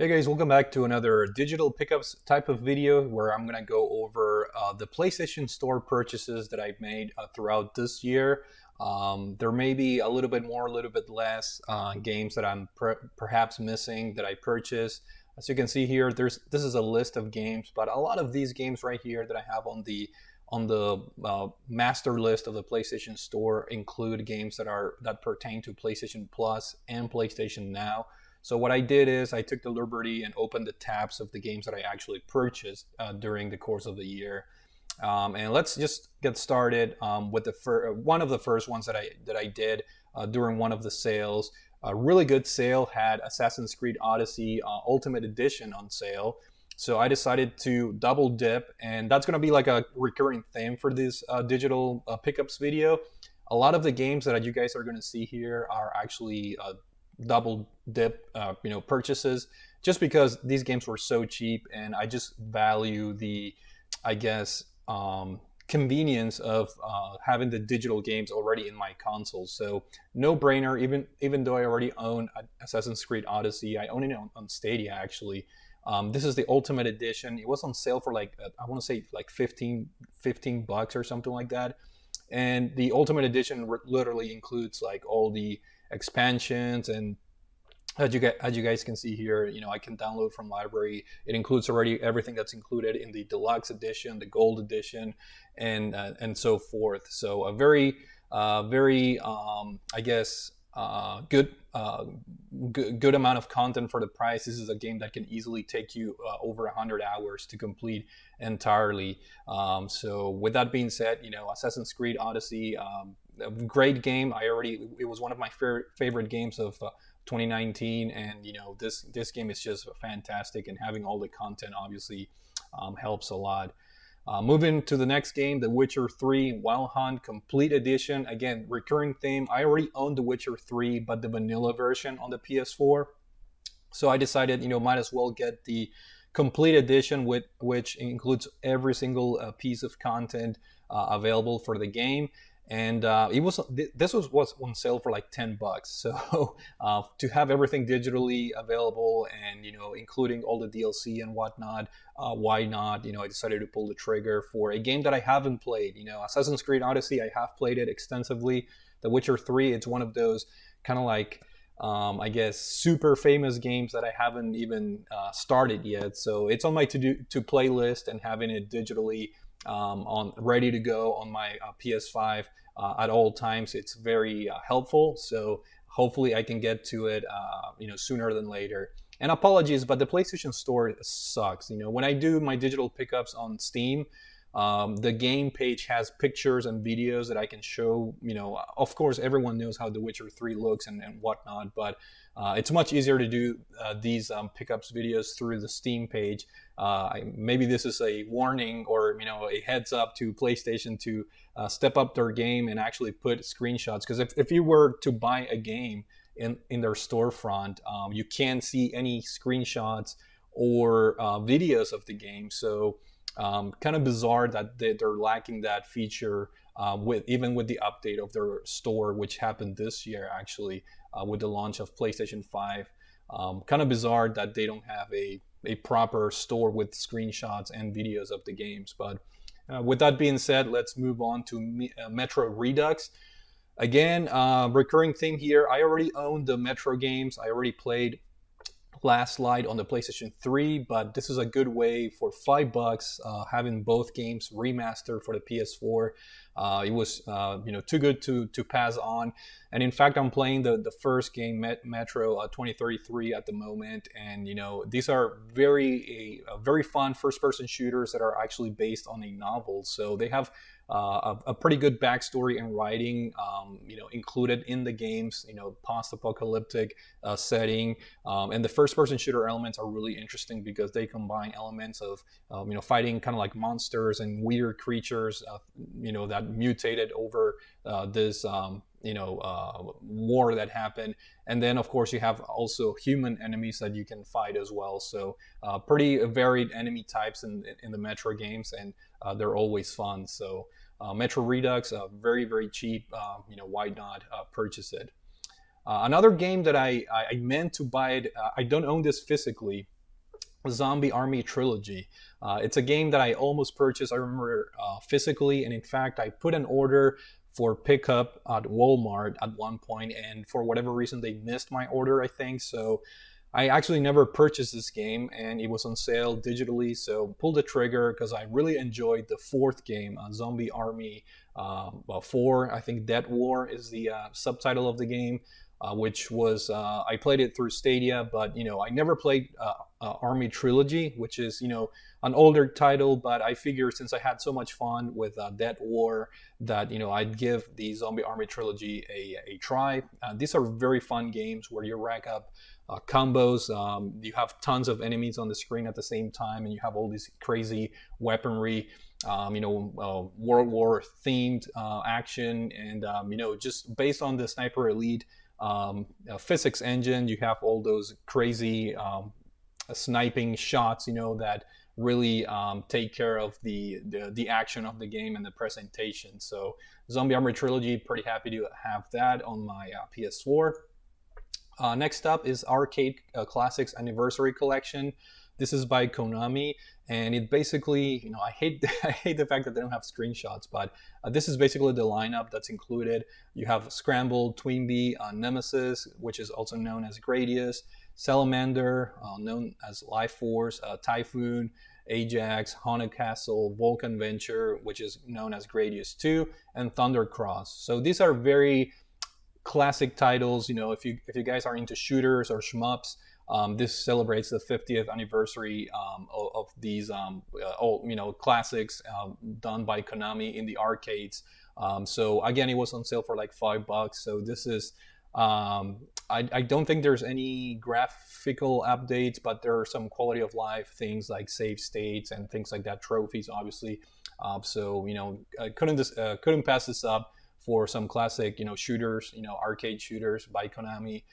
Hey guys, welcome back to another digital pickups type of video where I'm gonna go over the PlayStation Store purchases that I've made throughout this year. There may be a little bit more, a little bit less games that I'm perhaps missing that I purchased. As you can see here, this is a list of games, but a lot of these games right here that I have on the master list of the PlayStation Store include games that pertain to PlayStation Plus and PlayStation Now. So what I did is I took the liberty and opened the tabs of the games that I actually purchased during the course of the year. And let's just get started with one of the first ones that I did during one of the sales. A really good sale had Assassin's Creed Odyssey Ultimate Edition on sale. So I decided to double dip, and that's going to be like a recurring theme for this digital pickups video. A lot of the games that you guys are going to see here are actually double dip purchases, just because these games were so cheap, and I just value the, I guess, convenience of having the digital games already in my console. So no brainer. Even though I already own Assassin's Creed Odyssey, I own it on Stadia actually. This is the Ultimate Edition. It was on sale for like I want to say like 15 bucks or something like that. And the Ultimate Edition literally includes like all the expansions, and as you guys can see here, I can download from library. It includes already everything that's included in the deluxe edition, the gold edition, and so forth. So a very I guess good amount of content for the price. This is a game that can easily take you over 100 hours to complete entirely. So with that being said, Assassin's Creed Odyssey, a great game. It was one of my favorite games of 2019, and this game is just fantastic, and having all the content obviously helps a lot. Moving to the next game, The Witcher 3 Wild Hunt Complete Edition. Again, recurring theme. I already own The Witcher 3, but the vanilla version on the PS4. So I decided, might as well get the complete edition, which includes every single piece of content available for the game. And this was on sale for like 10 bucks. So to have everything digitally available, and including all the DLC and whatnot, why not? I decided to pull the trigger for a game that I haven't played. Assassin's Creed Odyssey, I have played it extensively. The Witcher 3, it's one of those kind of like I guess super famous games that I haven't even started yet. So it's on my to play list, and having it digitally on ready to go on my PS5 at all times, it's very helpful. So hopefully I can get to it sooner than later. And apologies, but the PlayStation Store sucks. When I do my digital pickups on Steam, the game page has pictures and videos that I can show. Of course, everyone knows how The Witcher 3 looks and whatnot, but it's much easier to do these pickups videos through the Steam page. Maybe this is a warning, or a heads up to PlayStation to step up their game and actually put screenshots. Because if you were to buy a game in their storefront, you can't see any screenshots or videos of the game. So kind of bizarre that they're lacking that feature even with the update of their store, which happened this year actually with the launch of PlayStation 5. Kind of bizarre that they don't have a proper store with screenshots and videos of the games. But with that being said, let's move on to Metro Redux. Again, recurring theme here. I already own the Metro games. I already played Last Light on the PlayStation 3, but this is a good way for $5 having both games remastered for the PS4. It was too good to pass on. And in fact, I'm playing the first game, Metro 2033, at the moment. And these are very fun first-person shooters that are actually based on a novel. So they have a pretty good backstory and writing, included in the games. Post-apocalyptic setting, and the first-person shooter elements are really interesting because they combine elements of fighting kind of like monsters and weird creatures, that mutated over this war that happened. And then of course you have also human enemies that you can fight as well. So pretty varied enemy types in the Metro games, and they're always fun. So Metro Redux, very cheap. Why not purchase it? Another game that I meant to buy it, I don't own this physically, Zombie Army Trilogy. It's a game that I almost purchased, I remember, physically, and in fact, I put an order for pickup at Walmart at one point, and for whatever reason, they missed my order, I think. So I actually never purchased this game, and it was on sale digitally, so pulled the trigger because I really enjoyed the fourth game, Zombie Army 4. I think Dead War is the subtitle of the game, which was, I played it through Stadia, but I never played Army Trilogy, which is an older title, but I figured since I had so much fun with Dead War that I'd give the Zombie Army Trilogy a try. These are very fun games where you rack up combos. You have tons of enemies on the screen at the same time, and you have all this crazy weaponry. World War themed action, and just based on the Sniper Elite physics engine, you have all those crazy sniping shots, that really take care of the action of the game and the presentation. So Zombie Army Trilogy, pretty happy to have that on my PS4. Next up is Arcade Classics Anniversary Collection. This is by Konami, and it basically, I hate I hate the fact that they don't have screenshots, but this is basically the lineup that's included. You have Scramble, Twinbee, Nemesis, which is also known as Gradius, Salamander, known as Life Force, Typhoon, Ajax, Haunted Castle, Vulcan Venture, which is known as Gradius 2, and Thundercross. So these are very classic titles. If you guys are into shooters or shmups, this celebrates the 50th anniversary of these old, classics done by Konami in the arcades. So again, it was on sale for like $5. So this is, I don't think there's any graphical updates, but there are some quality of life things like save states and things like that, trophies, obviously. So I couldn't pass this up for some classic, shooters, arcade shooters by Konami.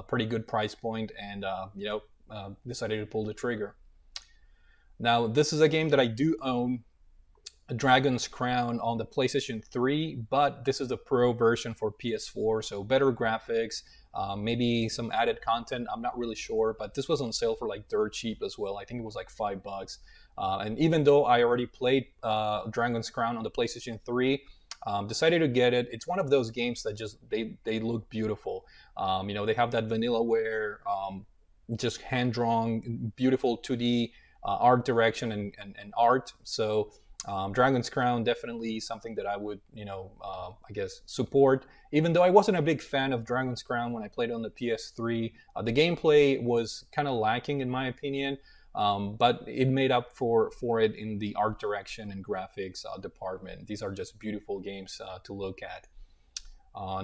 Pretty good price point, and decided to pull the trigger. Now, this is a game that I do own, Dragon's Crown, on the PlayStation 3, but this is the Pro version for PS4, so better graphics, maybe some added content, I'm not really sure, but this was on sale for like dirt cheap as well. I think it was like $5. And even though I already played Dragon's Crown on the PlayStation 3, decided to get it. It's one of those games that just they look beautiful. They have that vanillaware, just hand-drawn, beautiful 2D art direction and art. So Dragon's Crown, definitely something that I would, I guess, support. Even though I wasn't a big fan of Dragon's Crown when I played on the PS3, the gameplay was kind of lacking in my opinion. But it made up for it in the art direction and graphics department. These are just beautiful games to look at.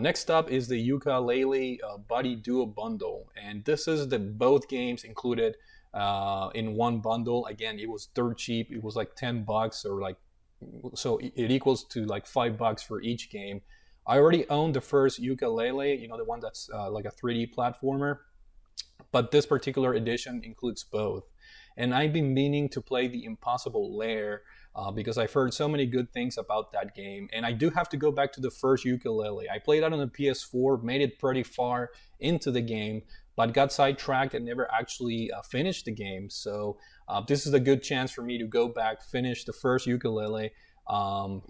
Next up is the Ukulele Buddy Duo Bundle, and this is both games included in one bundle. Again, it was dirt cheap. It was like $10 or like, so it equals to like $5 for each game. I already owned the first Ukulele, the one that's like a 3D platformer, but this particular edition includes both. And I've been meaning to play the Impossible Lair because I've heard so many good things about that game. And I do have to go back to the first Ukulele. I played that on the PS4, made it pretty far into the game, but got sidetracked and never actually finished the game. So this is a good chance for me to go back, finish the first Ukulele. I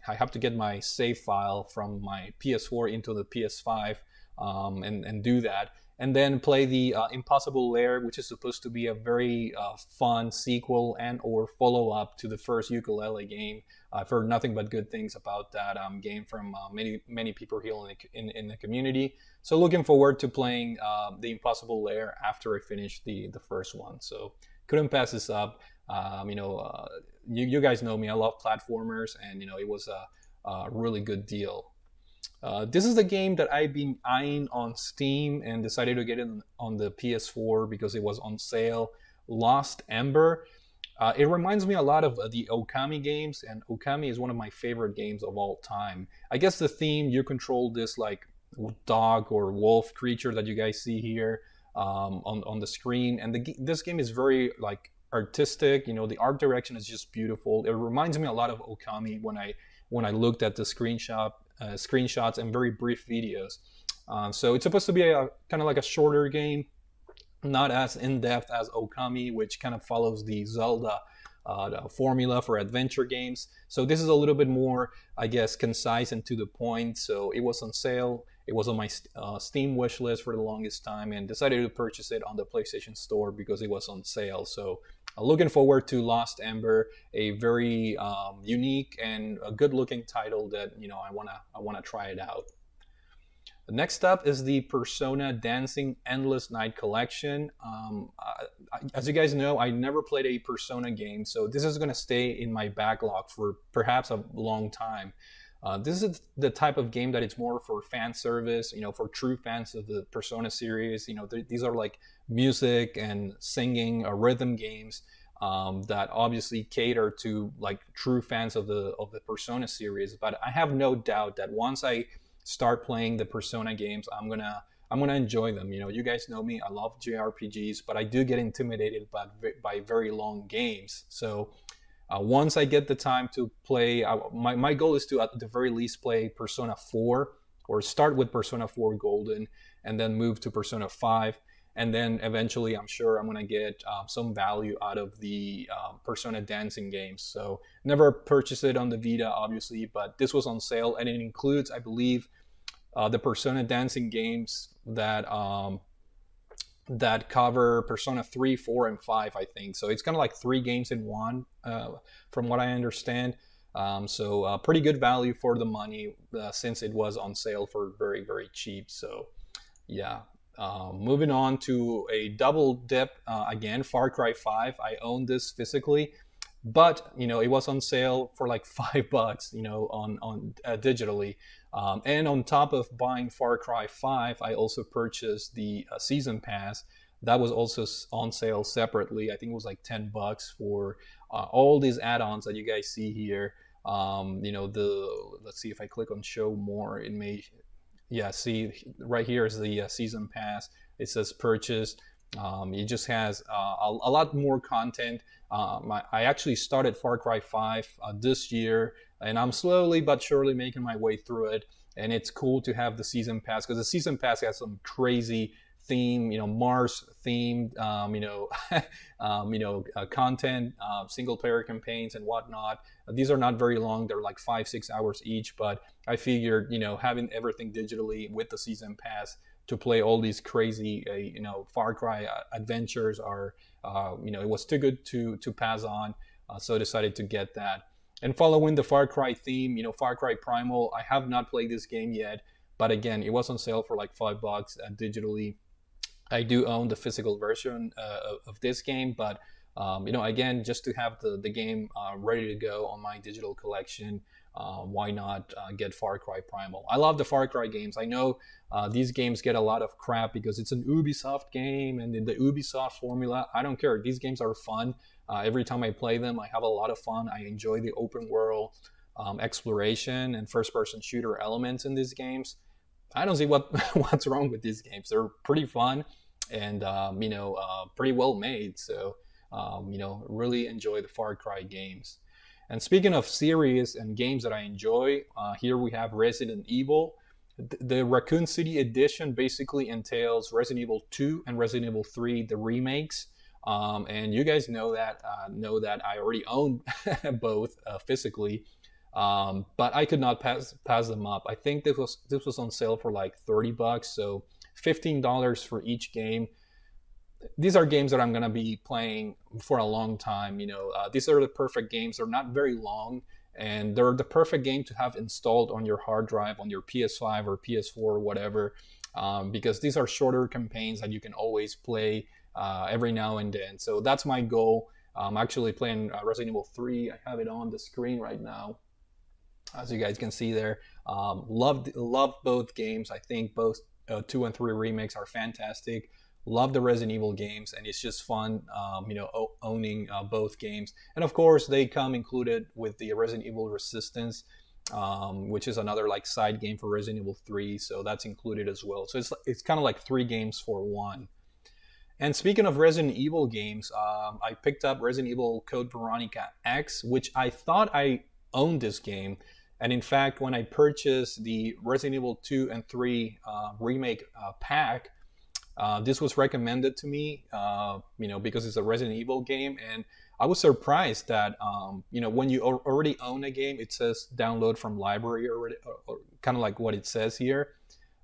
have to get my save file from my PS4 into the PS5 and do that. And then play the Impossible Lair, which is supposed to be a very fun sequel and or follow-up to the first Ukulele game. I've heard nothing but good things about that game from many people here in the community. So looking forward to playing the Impossible Lair after I finish the first one. So couldn't pass this up. You guys know me. I love platformers, and it was a really good deal. This is a game that I've been eyeing on Steam and decided to get it on the PS4 because it was on sale. Lost Ember. It reminds me a lot of the Okami games, and Okami is one of my favorite games of all time. I guess the theme, you control this like dog or wolf creature that you guys see here on the screen, and this game is very like artistic. The art direction is just beautiful. It reminds me a lot of Okami when I looked at the screenshots and very brief videos. So it's supposed to be a kind of like a shorter game, not as in depth as Okami, which kind of follows the Zelda the formula for adventure games. So this is a little bit more, I guess, concise and to the point. So it was on sale. It was on my Steam wish list for the longest time, and decided to purchase it on the PlayStation Store because it was on sale. So looking forward to Lost Ember, a very unique and a good-looking title that I wanna try it out. Next up is the Persona Dancing Endless Night Collection. As you guys know, I never played a Persona game, so this is going to stay in my backlog for perhaps a long time. This is the type of game that it's more for fan service, for true fans of the Persona series. These are like music and singing or rhythm games that obviously cater to like true fans of the Persona series. But I have no doubt that once I start playing the Persona games, I'm gonna enjoy them. You guys know me. I love JRPGs, but I do get intimidated by very long games. So once I get the time to play, my goal is to at the very least play Persona 4, or start with Persona 4 Golden, and then move to Persona 5. And then eventually, I'm sure I'm going to get some value out of the Persona dancing games. So never purchased it on the Vita, obviously, but this was on sale, and it includes, I believe, the Persona dancing games that cover Persona 3, 4, and 5, I think. So it's kind of like 3 games in one, from what I understand. So pretty good value for the money since it was on sale for very, very cheap. So yeah. Moving on to a double dip again, Far Cry 5. I own this physically, but it was on sale for like $5, on digitally. And on top of buying Far Cry 5, I also purchased the season pass. That was also on sale separately. I think it was like $10 for all these add-ons that you guys see here. Let's see if I click on show more, it may. Yeah, see right here is the season pass. It says purchase. It just has a lot more content. I actually started Far Cry 5 this year, and I'm slowly but surely making my way through it. And it's cool to have the season pass, because the season pass has some crazy theme, Mars themed, content, single player campaigns and whatnot. These are not very long; they're like 5-6 hours each. But I figured, having everything digitally with the season pass to play all these crazy, Far Cry adventures are, it was too good to pass on. So I decided to get that. And following the Far Cry theme, Far Cry Primal, I have not played this game yet, but again, it was on sale for like $5 digitally. I do own the physical version of this game, but again, just to have the game ready to go on my digital collection, why not get Far Cry Primal? I love the Far Cry games. I know these games get a lot of crap because it's an Ubisoft game, and in the Ubisoft formula, I don't care. These games are fun. Every time I play them, I have a lot of fun. I enjoy the open world exploration and first-person shooter elements in these games. I don't see what's wrong with these games. They're pretty fun and pretty well made. So really enjoy the Far Cry games. And speaking of series and games that I enjoy, here we have Resident Evil. The Raccoon City Edition basically entails Resident Evil 2 and Resident Evil 3, the remakes. And you guys know that I already own both physically. But I could not pass them up. I think this was on sale for like $30, so $15 for each game. These are games that I'm gonna be playing for a long time. These are the perfect games. They're not very long, and they're the perfect game to have installed on your hard drive on your PS5 or PS4 or whatever, because these are shorter campaigns that you can always play every now and then. So that's my goal. I'm actually playing Resident Evil 3. I have it on the screen right now, as you guys can see there. Loved both games. I think both 2 and 3 remakes are fantastic. Love the Resident Evil games, and it's just fun, owning both games. And of course, they come included with the Resident Evil Resistance, which is another like side game for Resident Evil 3. So that's included as well. So it's kind of like 3 games for one. And speaking of Resident Evil games, I picked up Resident Evil Code Veronica X, which I thought I owned this game. And in fact, when I purchased the Resident Evil 2 and 3 remake pack, this was recommended to me, because it's a Resident Evil game, and I was surprised that, when you already own a game, it says download from library already, or kind of like what it says here.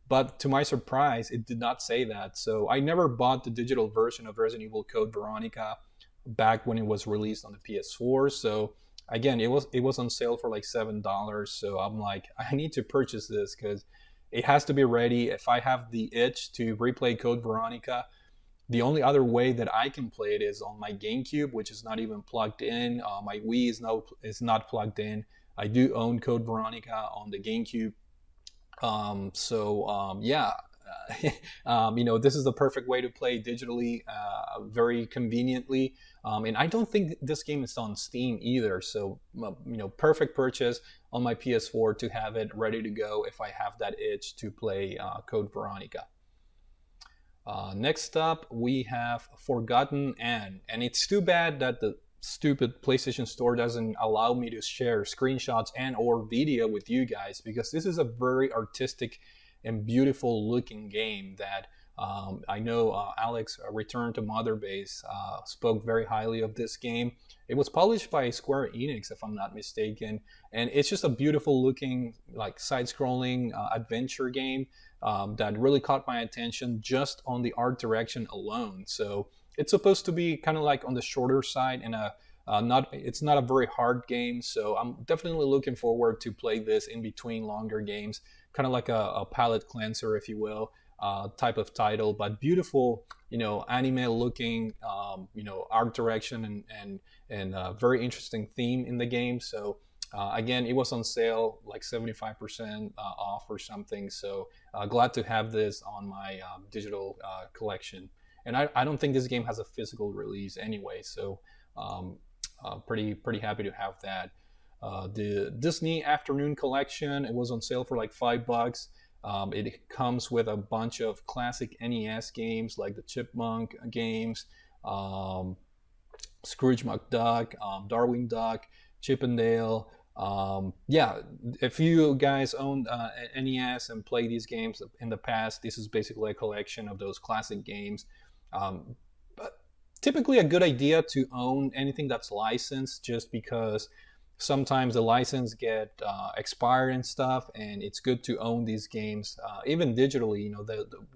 But to my surprise, it did not say that. So I never bought the digital version of Resident Evil Code Veronica back when it was released on the PS4. So again, it was on sale for like $7. So I'm like, I need to purchase this because it has to be ready. If I have the itch to replay Code Veronica, the only other way that I can play it is on my GameCube, which is not even plugged in. My Wii is not plugged in. I do own Code Veronica on the GameCube. This is the perfect way to play digitally, very conveniently. And I don't think this game is on Steam either. So, perfect purchase on my PS4 to have it ready to go if I have that itch to play Code Veronica. Next up, we have Forgotten Anne. And it's too bad that the stupid PlayStation Store doesn't allow me to share screenshots and or video with you guys, because this is a very artistic and beautiful looking game that I know Alex, Return to Mother Base, spoke very highly of this game. It was published by Square Enix, if I'm not mistaken, and it's just a beautiful looking, like, side-scrolling adventure game that really caught my attention just on the art direction alone. So it's supposed to be kind of like on the shorter side, and it's not a very hard game. So I'm definitely looking forward to play this in between longer games, kind of like a palate cleanser, if you will, type of title, but beautiful, anime looking, art direction and very interesting theme in the game. So again, it was on sale, like 75% off or something. So glad to have this on my digital collection. And I don't think this game has a physical release anyway. So pretty happy to have that. The Disney Afternoon Collection, it was on sale for like $5. It comes with a bunch of classic NES games like the Chipmunk games, Scrooge McDuck, Darwin Duck, Chip and Dale. If you guys own NES and play these games in the past, this is basically a collection of those classic games. But typically a good idea to own anything that's licensed, just because sometimes the license get expired and stuff, and it's good to own these games even digitally.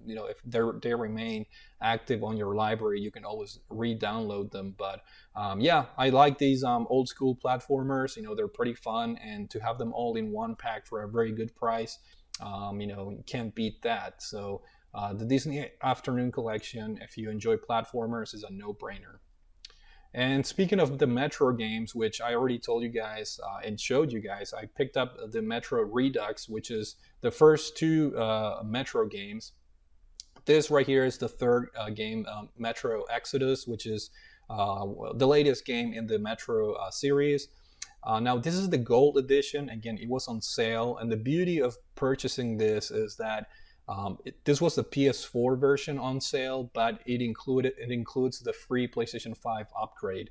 If they remain active on your library, you can always re-download them. But I like these old school platformers. They're pretty fun, and to have them all in one pack for a very good price, you can't beat that. So the Disney Afternoon Collection, if you enjoy platformers, is a no-brainer. And speaking of the Metro games, which I already told you guys and showed you guys, I picked up the Metro Redux, which is the first two Metro games. This right here is the third game, Metro Exodus, which is the latest game in the Metro series. Now, this is the gold edition. Again, it was on sale. And the beauty of purchasing this is that this was the PS4 version on sale, but it includes the free PlayStation 5 upgrade.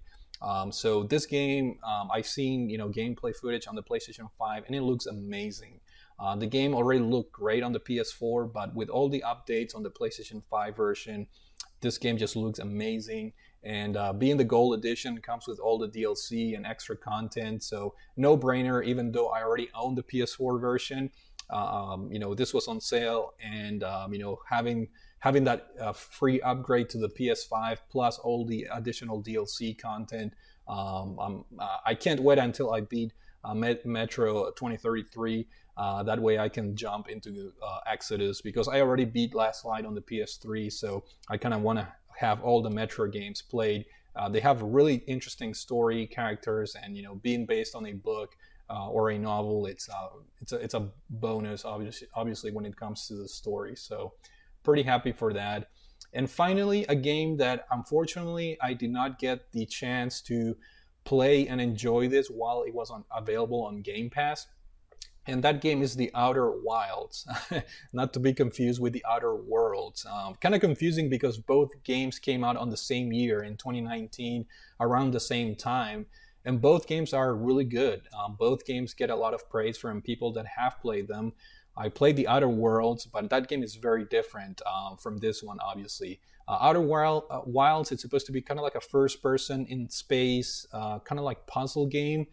So this game, I've seen gameplay footage on the PlayStation 5, and it looks amazing. The game already looked great on the PS4, but with all the updates on the PlayStation 5 version, this game just looks amazing. And being the gold edition, comes with all the DLC and extra content, so no brainer. Even though I already own the PS4 version, this was on sale, and having that free upgrade to the PS5 plus all the additional DLC content, I can't wait until I beat Metro 2033. That way I can jump into Exodus, because I already beat Last Light on the PS3, so I kind of want to have all the Metro games played. They have really interesting story, characters, and being based on a book or a novel, it's a bonus, obviously when it comes to the story. So pretty happy for that. And finally, a game that unfortunately I did not get the chance to play and enjoy this while it was available on Game Pass. And that game is The Outer Wilds, not to be confused with The Outer Worlds. Kind of confusing because both games came out on the same year in 2019, around the same time. and both games are really good. Both games get a lot of praise from people that have played them. I played the Outer Worlds, but that game is very different from this one, obviously. Wilds, it's supposed to be kind of like a first person in space, kind of like puzzle game.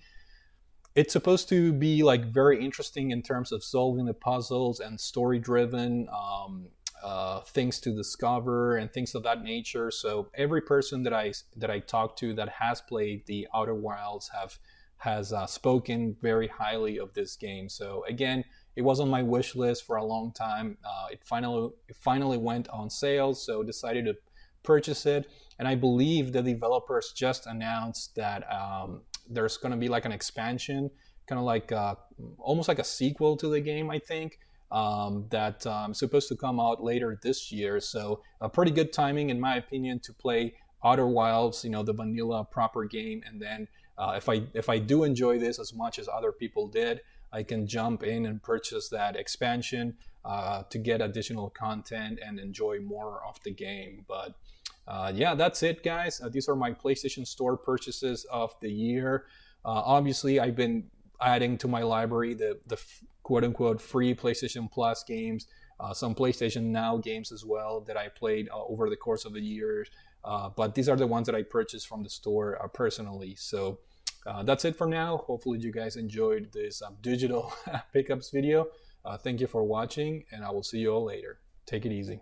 It's supposed to be like very interesting in terms of solving the puzzles and story driven, things to discover and things of that nature. So every person that I talked to that has played the Outer Wilds has spoken very highly of this game. So again, it was on my wish list for a long time. It finally went on sale, so decided to purchase it. And I believe the developers just announced that there's going to be like an expansion, kind of like almost like a sequel to the game, I think, that supposed to come out later this year. So a pretty good timing, in my opinion, to play Outer Wilds, the vanilla proper game, and then if I do enjoy this as much as other people did, I can jump in and purchase that expansion to get additional content and enjoy more of the game. But yeah, that's it, guys. These are my PlayStation Store purchases of the year. Obviously, I've been adding to my library the quote-unquote free PlayStation Plus games, some PlayStation Now games as well that I played over the course of the years. But these are the ones that I purchased from the store personally. So that's it for now. Hopefully you guys enjoyed this digital pickups video. Thank you for watching, and I will see you all later. Take it easy.